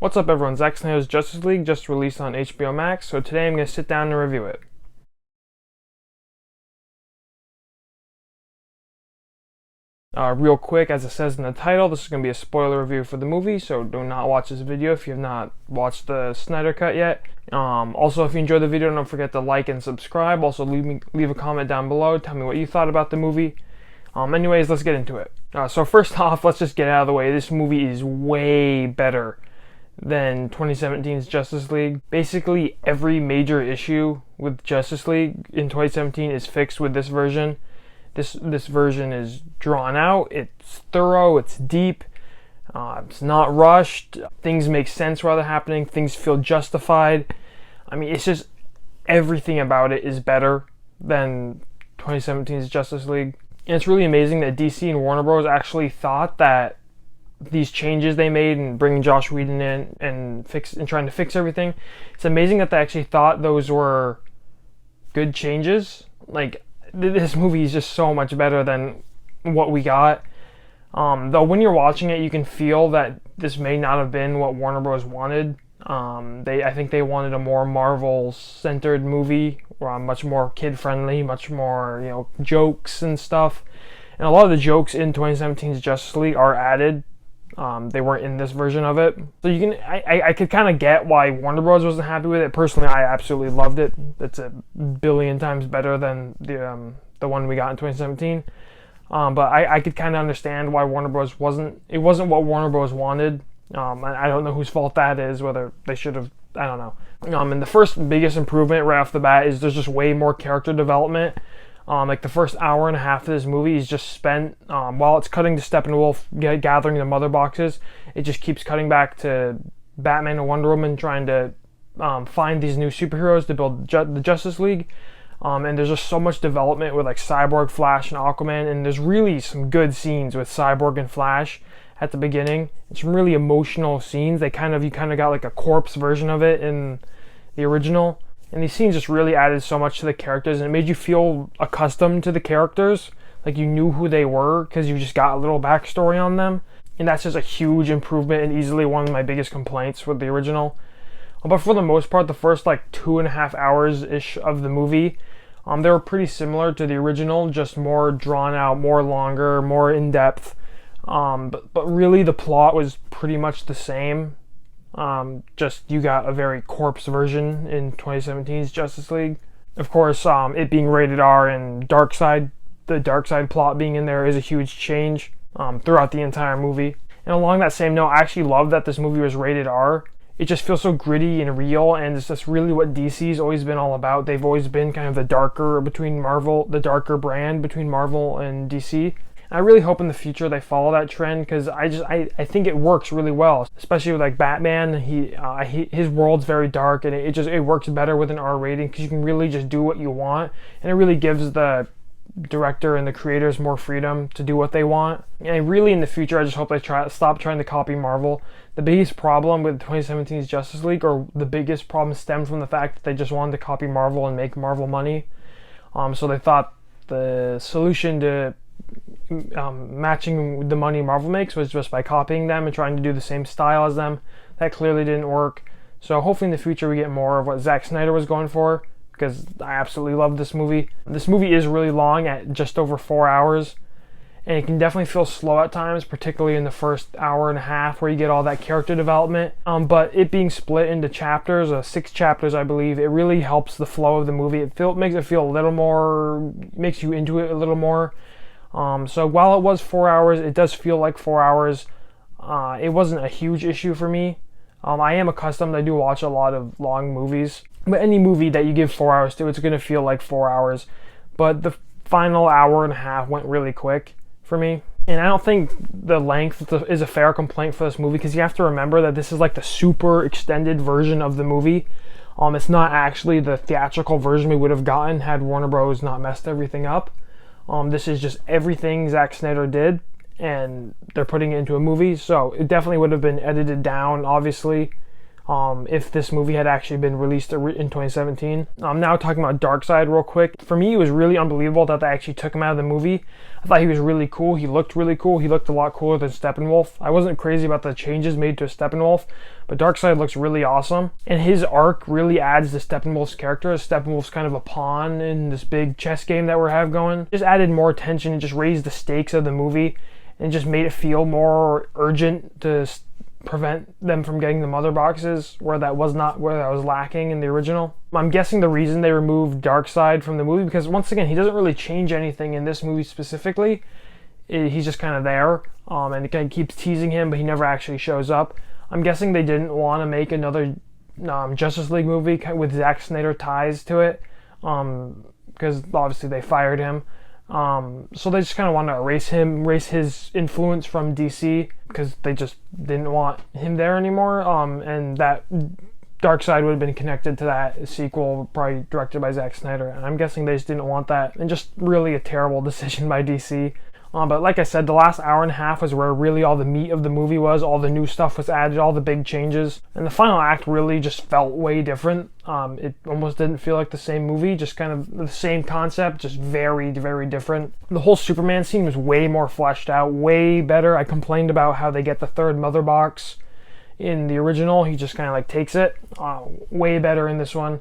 What's up everyone, Zack Snyder's Justice League just released on HBO Max, so today I'm going to sit down and review it. Real quick, as it says in the title, this is going to be a spoiler review for the movie, so do not watch this video if you have not watched the Snyder Cut yet. Also, if you enjoyed the video, don't forget to like and subscribe. Also, leave a comment down below, tell me what you thought about the movie. Anyways, let's get into it. So first off, let's just get out of the way. This movie is way better than 2017's Justice League. Basically, every major issue with Justice League in 2017 is fixed with this version. This version is drawn out, it's thorough, it's deep, it's not rushed, things make sense while they're happening, things feel justified. I mean, it's just everything about it is better than 2017's Justice League. And it's really amazing that DC and Warner Bros. Actually thought that these changes they made and bringing Josh Whedon in and trying to fix everything, it's amazing that they actually thought those were good changes. Like, this movie is just so much better than what we got. Though when you're watching it, you can feel that this may not have been what Warner Bros. Wanted. I think they wanted a more Marvel-centered movie, much more kid-friendly, much more, jokes and stuff. And a lot of the jokes in 2017's Justice League are added. They weren't in this version of it. So I could kind of get why Warner Bros. Wasn't happy with it. Personally, I absolutely loved it. It's a billion times better than the one we got in 2017. But I could kind of understand why Warner Bros. wasn't what Warner Bros. Wanted. I don't know whose fault that is, whether they should have, I don't know. And the first biggest improvement right off the bat is there's just way more character development. Like the first hour and a half of this movie is just spent, while it's cutting to Steppenwolf gathering the mother boxes, it just keeps cutting back to Batman and Wonder Woman trying to find these new superheroes to build the Justice League. And there's just so much development with like Cyborg, Flash, and Aquaman, and there's really some good scenes with Cyborg and Flash at the beginning. It's some really emotional scenes. You kind of got like a corpse version of it in the original. And these scenes just really added so much to the characters, and it made you feel accustomed to the characters. Like you knew who they were because you just got a little backstory on them. And that's just a huge improvement and easily one of my biggest complaints with the original. But for the most part, the first like 2.5 hours-ish of the movie, they were pretty similar to the original, just more drawn out, more longer, more in-depth. But really the plot was pretty much the same. Just you got a very corpse version in 2017's Justice League. Of course, it being rated R and the Darkseid plot being in there is a huge change throughout the entire movie. And along that same note, I actually love that this movie was rated R. It just feels so gritty and real, and it's just really what DC's always been all about. They've always been kind of the darker brand between Marvel and DC. I really hope in the future they follow that trend, because I think it works really well, especially with like Batman. His world's very dark, and it works better with an R rating because you can really just do what you want, and it really gives the director and the creators more freedom to do what they want. And really in the future, I just hope they stop trying to copy Marvel. The biggest problem with 2017's Justice League, or the biggest problem, stemmed from the fact that they just wanted to copy Marvel and make Marvel money. So they thought the solution to matching the money Marvel makes was just by copying them and trying to do the same style as them. That clearly didn't work. So hopefully in the future we get more of what Zack Snyder was going for, because I absolutely love this movie. This movie is really long at just over 4 hours, and it can definitely feel slow at times, particularly in the first hour and a half where you get all that character development. But it being split into chapters, 6 chapters I believe, it really helps the flow of the movie. Makes it feel a little more, makes you into it a little more. So while it was 4 hours, it does feel like 4 hours. It wasn't a huge issue for me. I am accustomed, I do watch a lot of long movies, but any movie that you give 4 hours to, it's going to feel like 4 hours. But the final hour and a half went really quick for me. And I don't think the length is a fair complaint for this movie, because you have to remember that this is like the super extended version of the movie. It's not actually the theatrical version we would have gotten had Warner Bros. Not messed everything up. This is just everything Zack Snyder did, and they're putting it into a movie, so it definitely would have been edited down, obviously. if this movie had actually been released in 2017. I'm now talking about Darkseid real quick. For me, it was really unbelievable that they actually took him out of the movie. I thought he was really cool. He looked really cool. He looked a lot cooler than Steppenwolf. I wasn't crazy about the changes made to Steppenwolf, but Darkseid looks really awesome. And his arc really adds to Steppenwolf's character. Steppenwolf's kind of a pawn in this big chess game that we have going. Just added more tension and just raised the stakes of the movie and just made it feel more urgent to prevent them from getting the mother boxes where that was lacking in the original. I'm guessing the reason they removed Darkseid from the movie, because once again, he doesn't really change anything in this movie specifically. He's just kind of there, and it kind of keeps teasing him, but he never actually shows up. I'm guessing they didn't want to make another Justice League movie with Zack Snyder ties to it, because obviously they fired him. So they just kind of wanted to erase his influence from DC, because they just didn't want him there anymore. And that Darkseid would have been connected to that sequel, probably directed by Zack Snyder. And I'm guessing they just didn't want that, and just really a terrible decision by DC. But like I said, the last hour and a half was where really all the meat of the movie was. All the new stuff was added, all the big changes. And the final act really just felt way different. It almost didn't feel like the same movie, just kind of the same concept, just very, very different. The whole Superman scene was way more fleshed out, way better. I complained about how they get the third mother box in the original. He just kind of like takes it. Way better in this one.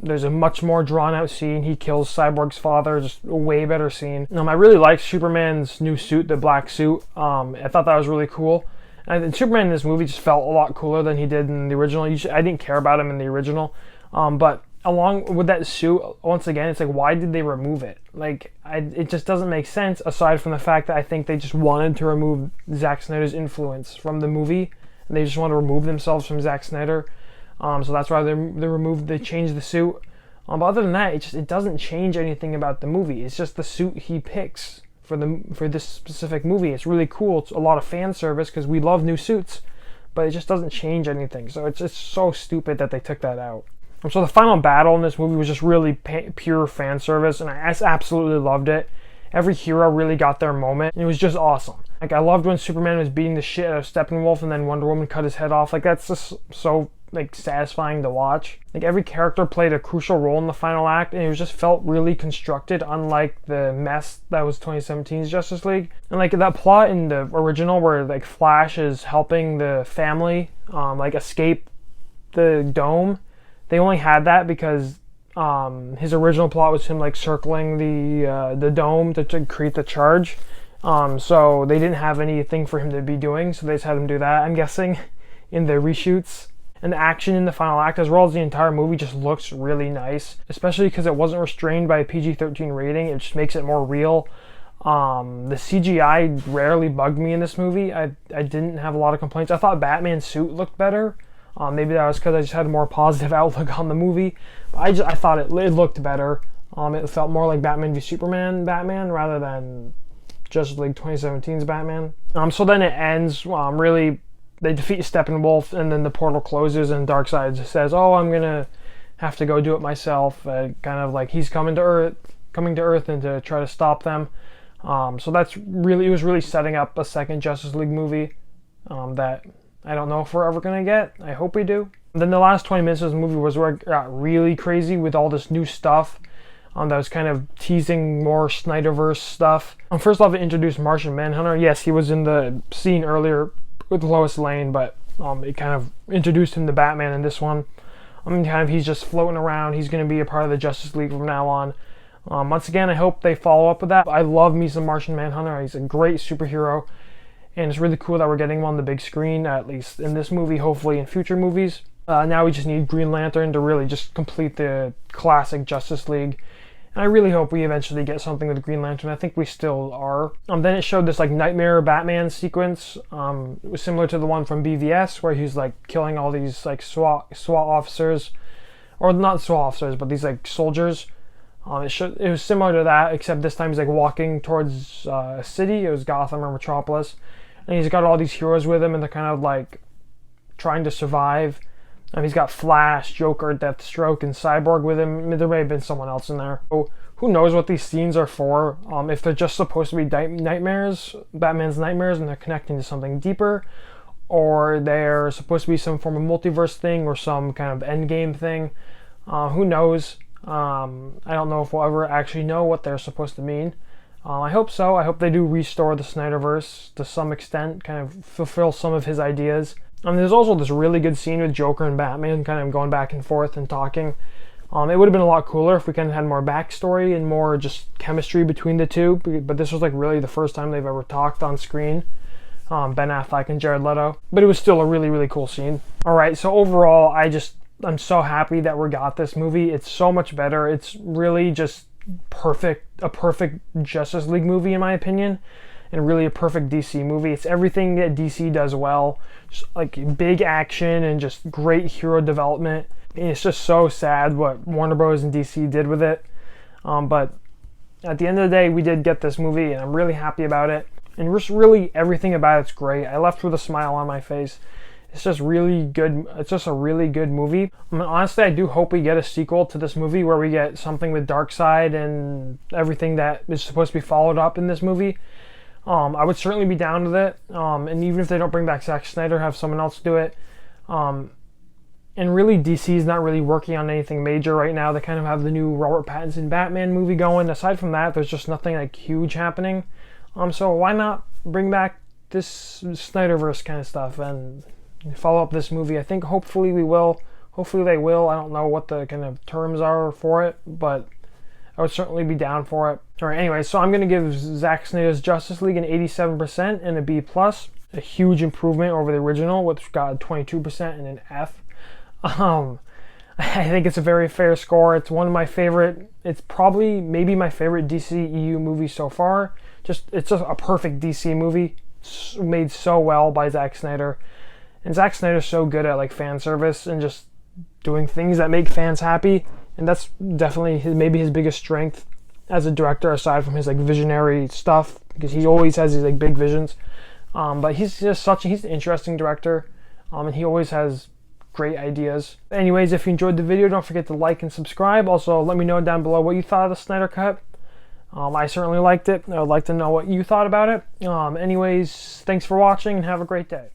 There's a much more drawn out scene. He kills Cyborg's father, just a way better scene. I really liked Superman's new suit, the black suit. I thought that was really cool. And Superman in this movie just felt a lot cooler than he did in the original. I didn't care about him in the original. But along with that suit, once again, it's like, why did they remove it? Like, it just doesn't make sense, aside from the fact that I think they just wanted to remove Zack Snyder's influence from the movie. And they just want to remove themselves from Zack Snyder. So that's why they changed the suit. But other than that, it doesn't change anything about the movie. It's just the suit he picks for this specific movie. It's really cool. It's a lot of fan service because we love new suits, but it just doesn't change anything. So it's just so stupid that they took that out. So the final battle in this movie was just really pure fan service, and I absolutely loved it. Every hero really got their moment, and it was just awesome. Like, I loved when Superman was beating the shit out of Steppenwolf and then Wonder Woman cut his head off. Like, that's just so satisfying to watch. Like, every character played a crucial role in the final act, and it just felt really constructed, unlike the mess that was 2017's Justice League. And like that plot in the original where like Flash is helping the family escape the dome, they only had that because his original plot was him like circling the dome to create the charge. So they didn't have anything for him to be doing, so they just had him do that, I'm guessing, in the reshoots. And the action in the final act, as well as the entire movie, just looks really nice, especially because it wasn't restrained by a PG-13 rating. It just makes it more real. The CGI rarely bugged me in this movie. I didn't have a lot of complaints. I thought Batman's suit looked better. Maybe that was because I just had a more positive outlook on the movie. But I thought it looked better. It felt more like Batman v Superman Batman rather than Justice League 2017's Batman. So then it ends. Really, they defeat Steppenwolf, and then the portal closes, and Darkseid says, "Oh, I'm gonna have to go do it myself." Kind of like he's coming to Earth, and to try to stop them. So it was really setting up a second Justice League movie that I don't know if we're ever gonna get. I hope we do. And then the last 20 minutes of the movie was where it got really crazy with all this new stuff. That was kind of teasing more Snyderverse stuff. First off, it introduced Martian Manhunter. Yes, he was in the scene earlier with Lois Lane, but it kind of introduced him to Batman in this one. He's just floating around. He's going to be a part of the Justice League from now on. Once again, I hope they follow up with that. I love me some Martian Manhunter. He's a great superhero, and it's really cool that we're getting him on the big screen, at least in this movie, hopefully in future movies. Now we just need Green Lantern to really just complete the classic Justice League. And I really hope we eventually get something with Green Lantern. I think we still are. Then it showed this like Nightmare Batman sequence. It was similar to the one from BVS, where he's like killing all these like SWAT officers, or not SWAT officers, but these like soldiers. It was similar to that, except this time he's like walking towards a city. It was Gotham or Metropolis, and he's got all these heroes with him, and they're kind of like trying to survive. He's got Flash, Joker, Deathstroke, and Cyborg with him. There may have been someone else in there. So who knows what these scenes are for? If they're just supposed to be nightmares, Batman's nightmares, and they're connecting to something deeper, or they're supposed to be some form of multiverse thing or some kind of endgame thing. Who knows? I don't know if we'll ever actually know what they're supposed to mean. I hope so. I hope they do restore the Snyderverse to some extent, kind of fulfill some of his ideas. There's also this really good scene with Joker and Batman kind of going back and forth and talking. It would have been a lot cooler if we kind of had more backstory and more just chemistry between the two, but this was like really the first time they've ever talked on screen. Ben Affleck and Jared Leto. But it was still a really, really cool scene. Alright, so overall, I'm so happy that we got this movie. It's so much better. It's really just a perfect Justice League movie in my opinion, and really a perfect DC movie. It's everything that DC does well, just like big action and just great hero development. And it's just so sad what Warner Bros. And DC did with it, but at the end of the day, we did get this movie, and I'm really happy about it. And just really everything about it's great. I left with a smile on my face. It's just really good. It's just a really good movie. Honestly, I do hope we get a sequel to this movie where we get something with Darkseid and everything that is supposed to be followed up in this movie. I would certainly be down with it. And even if they don't bring back Zack Snyder, have someone else do it. And really, DC is not really working on anything major right now. They kind of have the new Robert Pattinson Batman movie going. Aside from that, there's just nothing like huge happening. So why not bring back this Snyderverse kind of stuff and follow up this movie? I think hopefully we will. Hopefully they will. I don't know what the kind of terms are for it, but I would certainly be down for it. Alright, anyway, so I'm going to give Zack Snyder's Justice League an 87% and a B+. A huge improvement over the original, which got a 22% and an F. I think it's a very fair score. It's one of my favorite, it's probably maybe my favorite DCEU movie so far. It's just a perfect DC movie, made so well by Zack Snyder. And Zack Snyder's so good at like fan service and just doing things that make fans happy. And that's definitely maybe his biggest strength as a director, aside from his like visionary stuff, because he always has these like big visions. But he's an interesting director, and he always has great ideas. Anyways, if you enjoyed the video, don't forget to like and subscribe. Also, let me know down below what you thought of the Snyder Cut. I certainly liked it. I would like to know what you thought about it. Anyways, thanks for watching and have a great day.